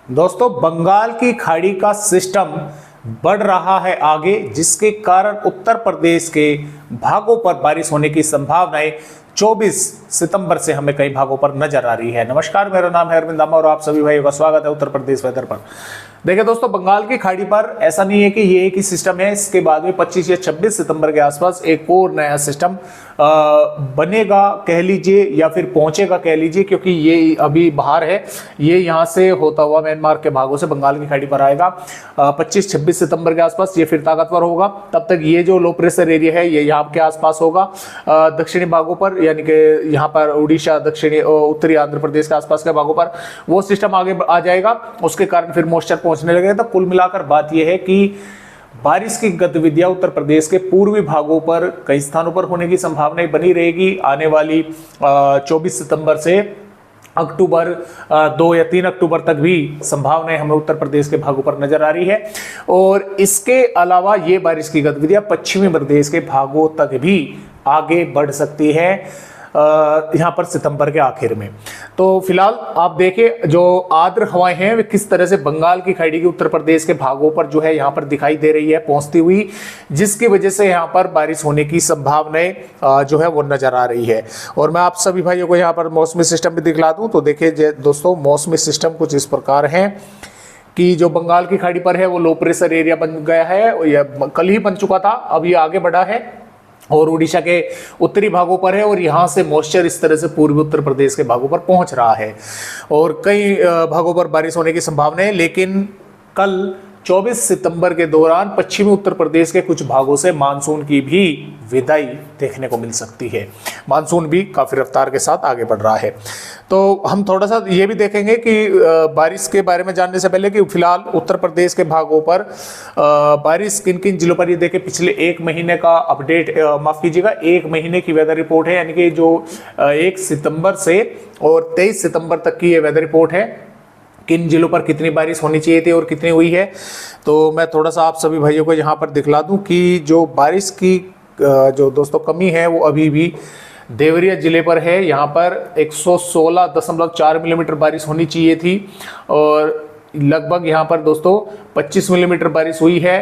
दोस्तों, बंगाल की खाड़ी का सिस्टम बढ़ रहा है आगे, जिसके कारण उत्तर प्रदेश के भागों पर बारिश होने की संभावनाएं 24 सितंबर से हमें कई भागों पर नजर आ रही है। नमस्कार, मेरा नाम है अरविंद और आप सभी भाइयों का स्वागत है उत्तर प्रदेश वेदर पर। देखिए दोस्तों, बंगाल की खाड़ी पर ऐसा नहीं है कि ये एक ही सिस्टम है। इसके बाद में 25 या 26 सितंबर के आसपास एक और नया सिस्टम बनेगा कह लीजिए, या फिर पहुंचेगा कह लीजिए, क्योंकि ये अभी बाहर है। ये यहाँ से होता हुआ म्यांमार के भागों से बंगाल की खाड़ी पर आएगा 25-26 सितंबर के आसपास। ये फिर ताकतवर होगा। तब तक ये जो लो प्रेशर एरिया है ये यहाँ के आसपास होगा दक्षिणी भागों पर, यानी कि यहाँ पर उड़ीसा, दक्षिणी उत्तरी आंध्र प्रदेश के आसपास के भागों पर वो सिस्टम आगे आ जाएगा। उसके कारण फिर मॉइस्चर पहुंचने लगेगा। तो कुल मिलाकर बात यह है कि बारिश की गतिविधियां उत्तर प्रदेश के पूर्वी भागों पर कई स्थानों पर होने की संभावनाएं बनी रहेगी। आने वाली 24 सितंबर से अक्टूबर 2 या 3 अक्टूबर तक भी संभावनाएं हमें उत्तर प्रदेश के भागों पर नजर आ रही है। और इसके अलावा ये बारिश की गतिविधियां पश्चिमी प्रदेश के भागों तक भी आगे बढ़ सकती है यहाँ पर सितंबर के आखिर में। तो फिलहाल आप देखिए, जो आर्द्र हवाएं हैं वे किस तरह से बंगाल की खाड़ी के उत्तर प्रदेश के भागों पर जो है यहाँ पर दिखाई दे रही है पहुंचती हुई, जिसकी वजह से यहाँ पर बारिश होने की संभावनाएं जो है वो नजर आ रही है। और मैं आप सभी भाइयों को यहाँ पर मौसमी सिस्टम भी दिखला दूं। तो देखिए दोस्तों, मौसमी सिस्टम कुछ इस प्रकार है कि जो बंगाल की खाड़ी पर है वो लो प्रेशर एरिया बन गया है, या कल ही बन चुका था, अब ये आगे बढ़ा है और उड़ीसा के उत्तरी भागों पर है। और यहाँ से मॉइस्चर इस तरह से पूर्वी उत्तर प्रदेश के भागों पर पहुंच रहा है और कई भागों पर बारिश होने की संभावना है। लेकिन कल 24 सितंबर के दौरान पश्चिमी उत्तर प्रदेश के कुछ भागों से मानसून की भी विदाई देखने को मिल सकती है। मानसून भी काफी रफ्तार के साथ आगे बढ़ रहा है। तो हम थोड़ा सा ये भी देखेंगे कि बारिश के बारे में जानने से पहले कि फिलहाल उत्तर प्रदेश के भागों पर बारिश किन किन जिलों पर, ये देखें पिछले एक महीने का अपडेट, माफ कीजिएगा 1 महीने की वेदर रिपोर्ट है, यानी कि जो 1 सितंबर से और 23 सितंबर तक की ये वेदर रिपोर्ट है। किन जिलों पर कितनी बारिश होनी चाहिए थी और कितनी हुई है। तो मैं थोड़ा सा आप सभी भाइयों को यहाँ पर दिखला दूं कि जो बारिश की जो दोस्तों कमी है वो अभी भी देवरिया जिले पर है। यहाँ पर 116.4 मिलीमीटर बारिश होनी चाहिए थी और लगभग यहाँ पर दोस्तों 25 मिलीमीटर बारिश हुई है।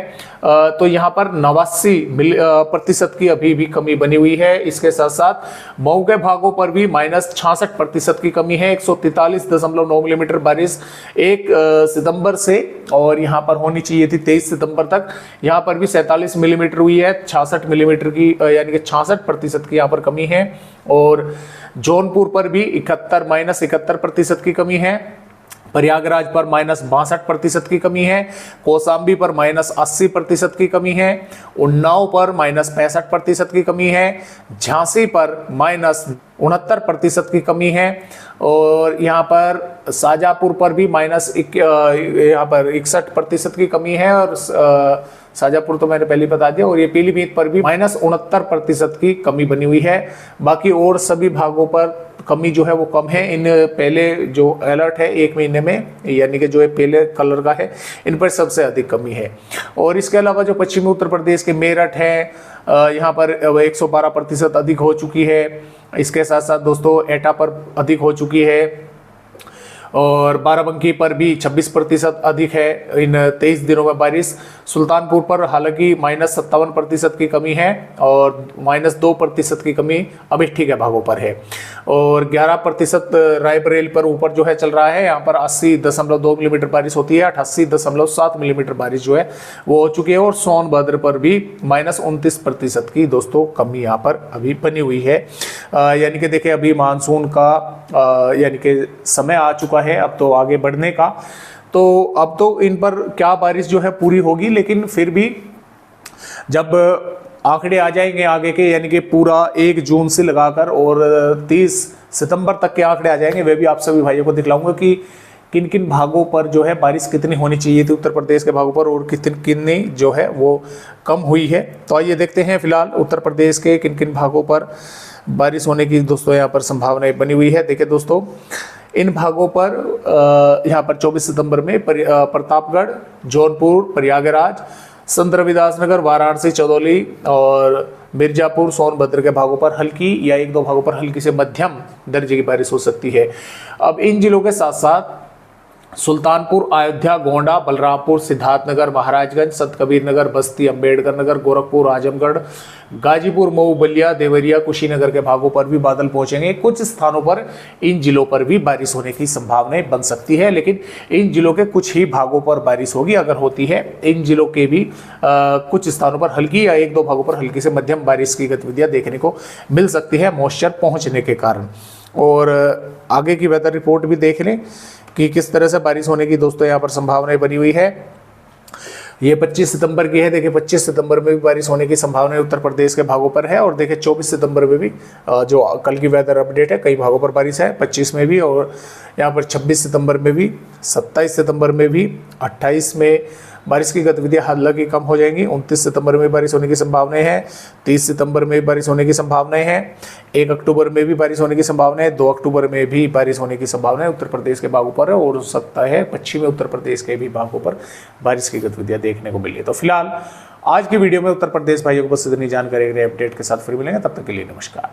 तो यहाँ पर 89% की अभी भी कमी बनी हुई है। इसके साथ साथ मऊ के भागों पर भी -66% की कमी है। 143.9 मिलीमीटर बारिश 1 सितंबर से और यहाँ पर होनी चाहिए थी 23 सितंबर तक। यहाँ पर भी 47 मिलीमीटर हुई है। 66 मिलीमीटर की यानी कि 66% की यहाँ पर कमी है। और जौनपुर पर भी 71% की कमी है। प्रयागराज पर -62% की कमी है। कौशाम्बी पर -80% की कमी है। उन्नाव पर -65% की कमी है। झांसी पर -69% की कमी है। और यहाँ पर शाजापुर पर भी यहाँ पर 61% की कमी है। और शाजापुर तो मैंने पहले बता दिया। और ये पीलीभीत पर भी -69% की कमी बनी हुई है। बाकी और सभी भागों पर कमी जो है वो कम है। इन पहले जो अलर्ट है 1 महीने में, यानी कि जो है पहले कलर का है, इन पर सबसे अधिक कमी है। और इसके अलावा जो पश्चिमी उत्तर प्रदेश के मेरठ है, यहाँ पर 112% अधिक हो चुकी है। इसके साथ साथ दोस्तों एटा पर अधिक हो चुकी है। और बाराबंकी पर भी 26% अधिक है इन 23 दिनों में बारिश। सुल्तानपुर पर हालांकि -57% की कमी है और -2% की कमी अभी ठीक है भागों पर है। और 11% रायबरेली पर ऊपर जो है चल रहा है। यहाँ पर 80.2 मिलीमीटर बारिश होती है। 88.7 मिलीमीटर बारिश जो है वो हो चुकी है। और सोनभद्र पर भी -29% की दोस्तों कमी यहाँ पर अभी बनी हुई है। यानी कि देखिए अभी मानसून का यानी कि समय आ चुका है अब तो आगे बढ़ने का। तो अब तो इन पर क्या बारिश जो है पूरी होगी, लेकिन फिर भी जब आंकड़े आ जाएंगे आगे के, यानी कि पूरा 1 जून से लगाकर और 30 सितंबर तक के आंकड़े आ जाएंगे, वे भी आप सभी भाइयों को दिखलाऊंगा कि किन किन भागों पर जो है बारिश कितनी होनी चाहिए थी उत्तर प्रदेश के भागों पर और कितनी जो है वो कम हुई है। तो आइए देखते हैं फिलहाल उत्तर प्रदेश के किन किन भागों पर बारिश होने की दोस्तों यहाँ पर संभावनाएं बनी हुई है। देखिए दोस्तों, इन भागों पर यहाँ पर 24 सितंबर में प्रतापगढ़, जौनपुर, प्रयागराज, संत रविदास नगर, वाराणसी, चंदौली और मिर्जापुर, सोनभद्र के भागों पर हल्की या 1-2 भागों पर हल्की से मध्यम दर्जे की बारिश हो सकती है। अब इन जिलों के साथ साथ सुल्तानपुर, अयोध्या, गोंडा, बलरामपुर, सिद्धार्थनगर, महाराजगंज, संत कबीर नगर, बस्ती, अंबेडकर नगर, गोरखपुर, आजमगढ़, गाजीपुर, मऊ, बलिया, देवरिया, कुशीनगर के भागों पर भी बादल पहुंचेंगे। कुछ स्थानों पर इन जिलों पर भी बारिश होने की संभावनाएं बन सकती है, लेकिन इन जिलों के कुछ ही भागों पर बारिश होगी। अगर होती है इन जिलों के भी कुछ स्थानों पर हल्की या एक दो भागों पर हल्की से मध्यम बारिश की गतिविधियां देखने को मिल सकती है मॉइस्चर पहुंचने के कारण। और आगे की वेदर रिपोर्ट भी देख लें कि किस तरह से बारिश होने की दोस्तों यहाँ पर संभावनाएं बनी हुई है। ये 25 सितंबर की है। देखिए 25 सितंबर में भी बारिश होने की संभावना उत्तर प्रदेश के भागों पर है। और देखिए 24 सितंबर में भी जो कल की वेदर अपडेट है, कई भागों पर बारिश है, 25 में भी, और यहाँ पर 26 सितंबर में भी, 27 सितंबर में भी, 28 में बारिश की गतिविधियां हालांकि कम हो जाएंगी। 29 सितंबर में बारिश होने की संभावनाएं हैं। 30 सितंबर में बारिश होने की संभावनाएं हैं। 1 अक्टूबर में भी बारिश होने की संभावना है। 2 अक्टूबर में भी बारिश होने की संभावना है उत्तर प्रदेश के भागों पर, और हो सकता है पश्चिमी उत्तर प्रदेश के भी भागों पर बारिश की गतिविधियां देखने को मिली। तो फिलहाल आज की वीडियो में उत्तर प्रदेश भाइयों को बस इतनी जानकारी अपडेट के साथ फिर मिलेंगे। तब तक के लिए नमस्कार।